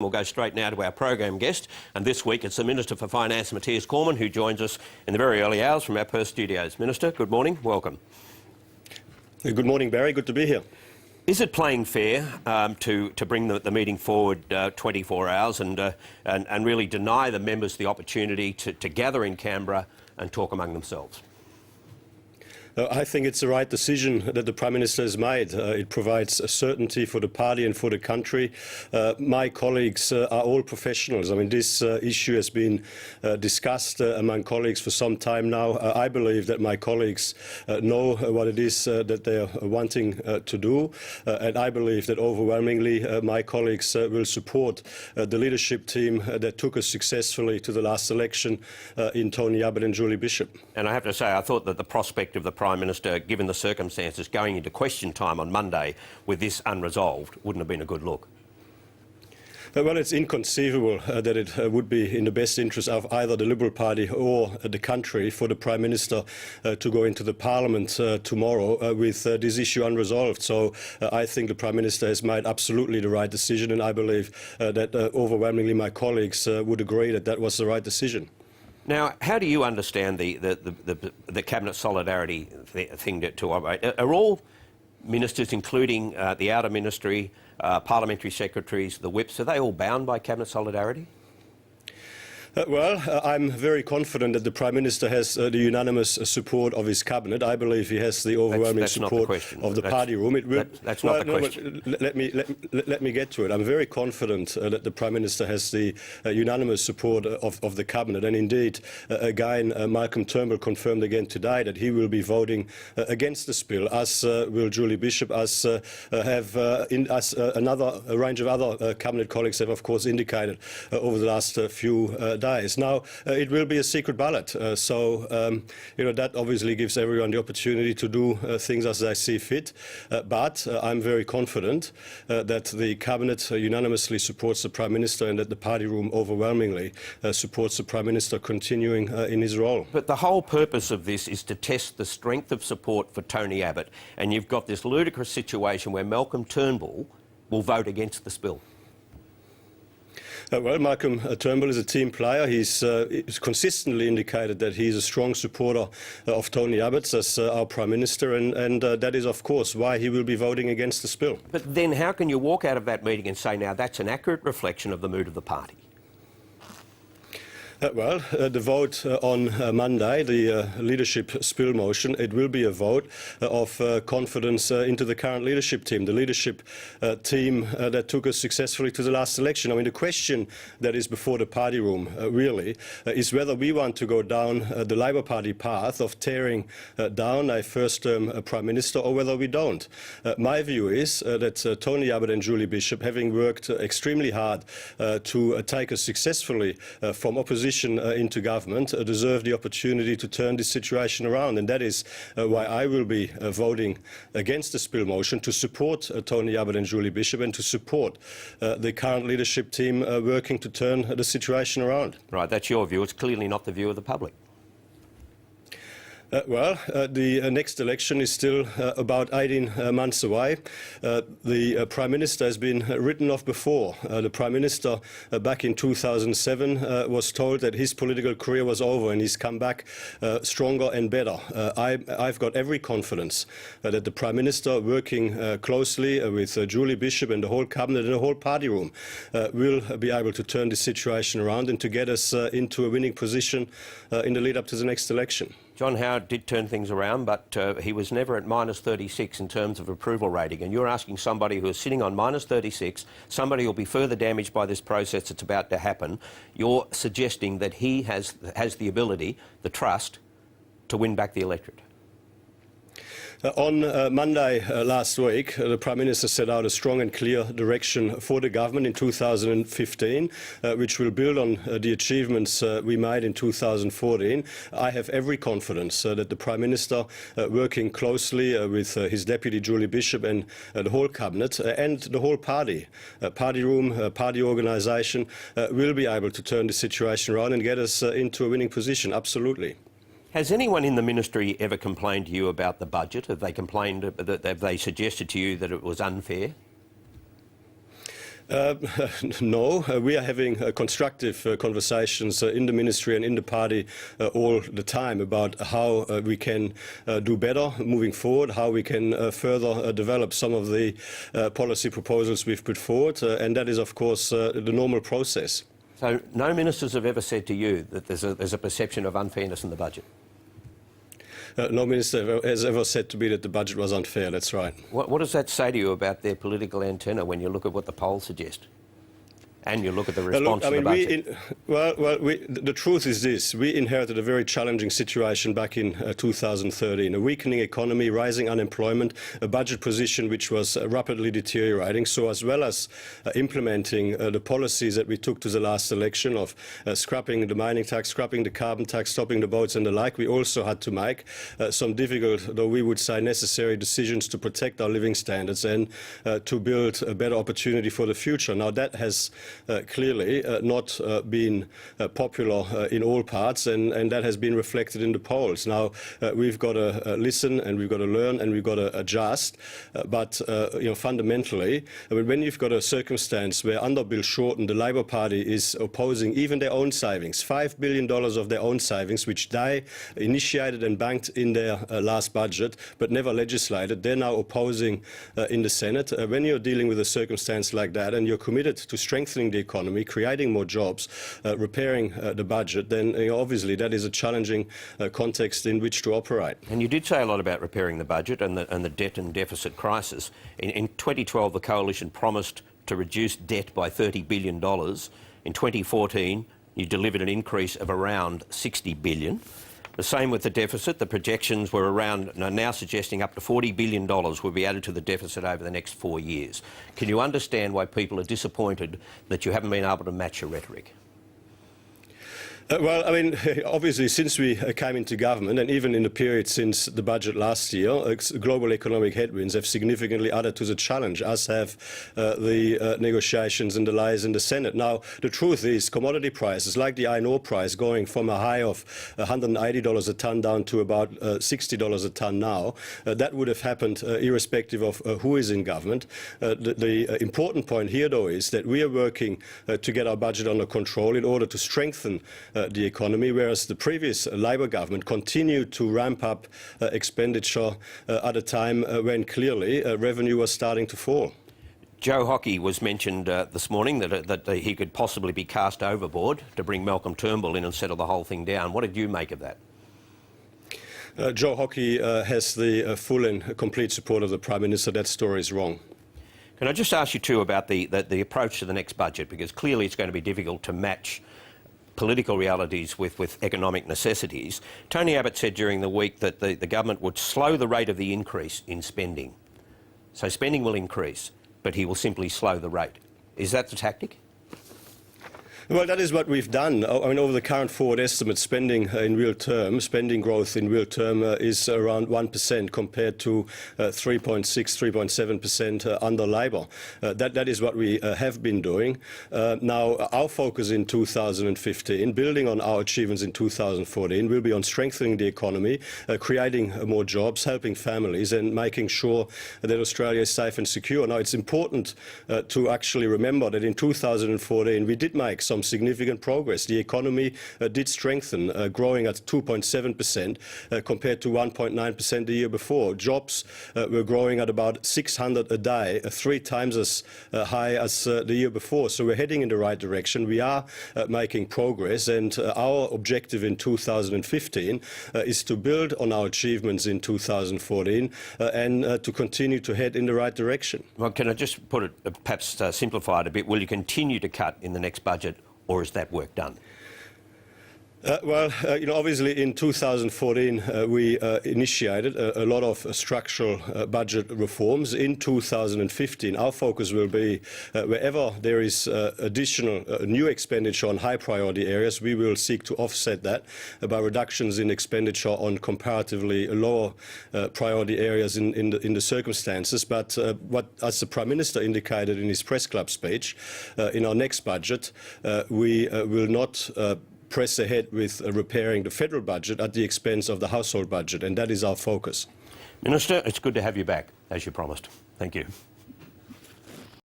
We'll go straight now to our program guest, and this week it's the Minister for Finance, Matthias Cormann, who joins us in the very early hours from our Perth studios. Minister, good morning, welcome. Good morning, Barry, good to be here. Is it playing fair to bring the meeting forward 24 hours and really deny the members the opportunity to gather in Canberra and talk among themselves? I think it's the right decision that the Prime Minister has made. It provides a certainty for the party and for the country. My colleagues are all professionals. I mean, this issue has been discussed among colleagues for some time now. I believe that my colleagues know what it is that they are wanting to do. And I believe that overwhelmingly my colleagues will support the leadership team that took us successfully to the last election in Tony Abbott and Julie Bishop. And I have to say, I thought that the prospect of the Prime Minister, given the circumstances, going into question time on Monday with this unresolved wouldn't have been a good look. Well, it's inconceivable that it would be in the best interest of either the Liberal Party or the country for the Prime Minister to go into the Parliament tomorrow with this issue unresolved. So I think the Prime Minister has made absolutely the right decision, and I believe that overwhelmingly my colleagues would agree that that was the right decision. Now, how do you understand the cabinet solidarity thing to operate? Are all ministers, including the outer ministry, parliamentary secretaries, the whips, are they all bound by cabinet solidarity? Well, I'm very confident that the Prime Minister has the unanimous support of his cabinet. I believe he has the overwhelming support of the party room. That's not the question. Let me get to it. I'm very confident that the Prime Minister has the unanimous support of the cabinet. And indeed, again, Malcolm Turnbull confirmed again today that he will be voting against this bill, as will Julie Bishop, as another range of other cabinet colleagues have, of course, indicated over the last few days. Now, it will be a secret ballot, so that obviously gives everyone the opportunity to do things as they see fit. But I'm very confident that the cabinet unanimously supports the Prime Minister and that the party room overwhelmingly supports the Prime Minister continuing in his role. But the whole purpose of this is to test the strength of support for Tony Abbott, and you've got this ludicrous situation where Malcolm Turnbull will vote against this bill. Well, Malcolm Turnbull is a team player. He's consistently indicated that he's a strong supporter of Tony Abbott as our Prime Minister, and that is, of course, why he will be voting against this bill. But then how can you walk out of that meeting and say, now, that's an accurate reflection of the mood of the party? Well, the vote on Monday, the leadership spill motion, it will be a vote of confidence into the current leadership team, the leadership team that took us successfully to the last election. I mean, the question that is before the party room, really, is whether we want to go down the Labor Party path of tearing down a first-term Prime Minister, or whether we don't. My view is that Tony Abbott and Julie Bishop, having worked extremely hard to take us successfully from opposition into government, deserve the opportunity to turn this situation around, and that is why I will be voting against the spill motion, to support Tony Abbott and Julie Bishop and to support the current leadership team working to turn the situation around. Right, that's your view. It's clearly not the view of the public. The next election is still about 18 months away. The Prime Minister has been written off before. The Prime Minister back in 2007 was told that his political career was over, and he's come back stronger and better. I've got every confidence that the Prime Minister, working closely with Julie Bishop and the whole cabinet and the whole party room, will be able to turn the situation around and to get us into a winning position in the lead up to the next election. John Howard did turn things around, but he was never at minus 36 in terms of approval rating. And you're asking somebody who is sitting on minus 36, somebody who will be further damaged by this process that's about to happen, you're suggesting that he has the ability, the trust, to win back the electorate. On Monday last week, the Prime Minister set out a strong and clear direction for the government in 2015, which will build on the achievements we made in 2014. I have every confidence that the Prime Minister, working closely with his Deputy Julie Bishop and the whole Cabinet and the whole party room, party organisation, will be able to turn the situation around and get us into a winning position, absolutely. Has anyone in the ministry ever complained to you about the budget? Have they complained, have they suggested to you that it was unfair? No, we are having constructive conversations in the ministry and in the party all the time about how we can do better moving forward, how we can further develop some of the policy proposals we've put forward, and that is, of course, the normal process. So no ministers have ever said to you that there's a perception of unfairness in the budget? No minister has ever said to me that the budget was unfair, that's right. What does that say to you about their political antenna when you look at what the polls suggest? And you look at the response to the budget. The truth is this. We inherited a very challenging situation back in 2013. A weakening economy, rising unemployment, a budget position which was rapidly deteriorating. So as well as implementing the policies that we took to the last election of scrapping the mining tax, scrapping the carbon tax, stopping the boats and the like, we also had to make some difficult, though we would say necessary decisions to protect our living standards and to build a better opportunity for the future. Now that has clearly not been popular in all parts, and that has been reflected in the polls. Now we've got to listen, and we've got to learn, and we've got to adjust. But fundamentally, I mean, when you've got a circumstance where under Bill Shorten, the Labour Party is opposing even their own savings, $5 billion of their own savings, which they initiated and banked in their last budget, but never legislated, they're now opposing in the Senate. When you're dealing with a circumstance like that, and you're committed to strengthening the economy, creating more jobs, repairing the budget, then obviously that is a challenging context in which to operate. And you did say a lot about repairing the budget and the debt and deficit crisis. In 2012, the coalition promised to reduce debt by $30 billion. In 2014, you delivered an increase of around $60 billion. The same with the deficit. The projections were now suggesting up to $40 billion will be added to the deficit over the next 4 years. Can you understand why people are disappointed that you haven't been able to match your rhetoric? Well, I mean, obviously, since we came into government, and even in the period since the budget last year, global economic headwinds have significantly added to the challenge, as have the negotiations and delays in the Senate. Now, the truth is, commodity prices, like the iron ore price, going from a high of $180 a tonne down to about $60 a tonne now, that would have happened irrespective of who is in government. The important point here, though, is that we are working to get our budget under control in order to strengthen the economy, whereas the previous Labour government continued to ramp up expenditure at a time when clearly revenue was starting to fall. Joe Hockey was mentioned this morning that he could possibly be cast overboard to bring Malcolm Turnbull in and settle the whole thing down. What did you make of that? Joe Hockey has the full and complete support of the Prime Minister. That story is wrong. Can I just ask you too about the approach to the next budget, because clearly it's going to be difficult to match political realities with economic necessities. Tony Abbott said during the week that the government would slow the rate of the increase in spending. So spending will increase, but he will simply slow the rate. Is that the tactic? Well, that is what we've done. I mean, over the current forward estimate, spending in real terms, spending growth in real term is around 1% compared to 3.6, 3.7% under Labour. That is what we have been doing. Now, our focus in 2015, building on our achievements in 2014, will be on strengthening the economy, creating more jobs, helping families, and making sure that Australia is safe and secure. Now, it's important to actually remember that in 2014 we did make some significant progress. The economy did strengthen, growing at 2.7% compared to 1.9% the year before. Jobs were growing at about 600 a day, 3 times as high as the year before. So we're heading in the right direction. We are making progress, and our objective in 2015 is to build on our achievements in 2014 and to continue to head in the right direction. Well, can I just put it, perhaps simplify it a bit? Will you continue to cut in the next budget, or is that work done? Obviously in 2014 we initiated a lot of structural budget reforms. In 2015 our focus will be wherever there is additional new expenditure on high priority areas, we will seek to offset that by reductions in expenditure on comparatively lower priority areas in the circumstances. But as the Prime Minister indicated in his press club speech, in our next budget we will not press ahead with repairing the federal budget at the expense of the household budget, and that is our focus. Minister, it's good to have you back, as you promised. Thank you.